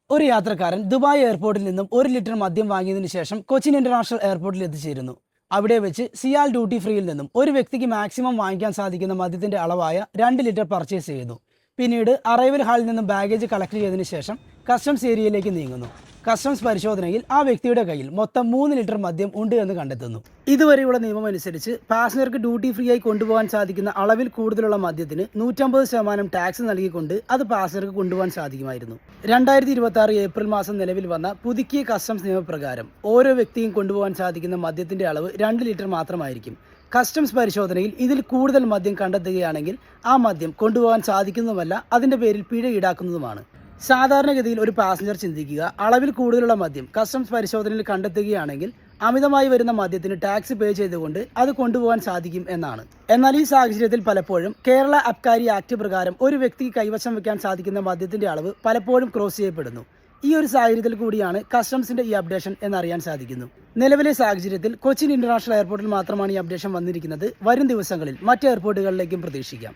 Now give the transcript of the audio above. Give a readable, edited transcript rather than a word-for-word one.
ഒരു യാത്രക്കാരൻ ദുബായ് എയർപോർട്ടിൽ നിന്നും 1 ലിറ്റർ മദ്യം വാങ്ങിയതിനു ശേഷം കൊച്ചിൻ ഇന്റർനാഷണൽ എയർപോർട്ടിൽ എത്തിച്ചേരുന്നു. അവിടെ വെച്ച് സിയാൽ ഡ്യൂട്ടി ഫ്രീയിൽ നിന്നും ഒരു വ്യക്തിക്ക് മാക്സിമം വാങ്ങിക്കാൻ സാധിക്കുന്ന മദ്യത്തിന്റെ അളവായ 2 ലിറ്റർ പർച്ചേസ് ചെയ്യുന്നു. പിന്നീട് അറൈവൽ ഹാളിൽ നിന്നും ബാഗേജ് കളക്ട് ചെയ്തതിനു ശേഷം കസ്റ്റംസ് ഏരിയയിലേക്ക് നീങ്ങുന്നു. കസ്റ്റംസ് പരിശോധനയിൽ ആ വ്യക്തിയുടെ കയ്യിൽ മൊത്തം 3 ലിറ്റർ മദ്യം ഉണ്ട് എന്ന് കണ്ടെത്തുന്നു. ഇതുവരെയുള്ള നിയമം അനുസരിച്ച് പാസഞ്ചർക്ക് ഡ്യൂട്ടി ഫ്രീ ആയി കൊണ്ടുപോകാൻ സാധിക്കുന്ന അളവിൽ കൂടുതലുള്ള മദ്യത്തിന് 150% ടാക്സ് നൽകിക്കൊണ്ട് അത് പാസഞ്ചർക്ക് കൊണ്ടുപോകാൻ സാധിക്കുമായിരുന്നു. 2026 ഏപ്രിൽ മാസം നിലവിൽ വന്ന പുതുക്കിയ കസ്റ്റംസ് നിയമപ്രകാരം ഓരോ വ്യക്തിയും കൊണ്ടുപോകാൻ സാധിക്കുന്ന മദ്യത്തിന്റെ അളവ് 2 ലിറ്റർ മാത്രമായിരിക്കും. കസ്റ്റംസ് പരിശോധനയിൽ ഇതിൽ കൂടുതൽ മദ്യം കണ്ടെത്തുകയാണെങ്കിൽ ആ മദ്യം കൊണ്ടുപോകാൻ സാധിക്കുന്നതുമല്ല, അതിന്റെ പേരിൽ പിഴ ഈടാക്കുന്നതുമാണ്. സാധാരണഗതിയിൽ ഒരു പാസഞ്ചർ ചിന്തിക്കുക, അളവിൽ കൂടുതലുള്ള മദ്യം കസ്റ്റംസ് പരിശോധനയിൽ കണ്ടെത്തുകയാണെങ്കിൽ അമിതമായി വരുന്ന മദ്യത്തിന് ടാക്സ് പേ ചെയ്തുകൊണ്ട് അത് കൊണ്ടുപോകാൻ സാധിക്കും എന്നാണ്. എന്നാൽ ഈ സാഹചര്യത്തിൽ പലപ്പോഴും കേരള അബ്കാരി ആക്ട് പ്രകാരം ഒരു വ്യക്തിക്ക് കൈവശം വെക്കാൻ സാധിക്കുന്ന മദ്യത്തിന്റെ അളവ് പലപ്പോഴും ക്രോസ് ചെയ്യപ്പെടുന്നു. ഈ ഒരു സാഹചര്യത്തിൽ കൂടിയാണ് കസ്റ്റംസിന്റെ ഈ അപ്ഡേഷൻ എന്നറിയാൻ സാധിക്കുന്നു. നിലവിലെ സാഹചര്യത്തിൽ കൊച്ചിൻ ഇന്റർനാഷണൽ എയർപോർട്ടിൽ മാത്രമാണ് ഈ അപ്ഡേഷൻ വന്നിരിക്കുന്നത്. വരും ദിവസങ്ങളിൽ മറ്റ് എയർപോർട്ടുകളിലേക്കും പ്രതീക്ഷിക്കാം.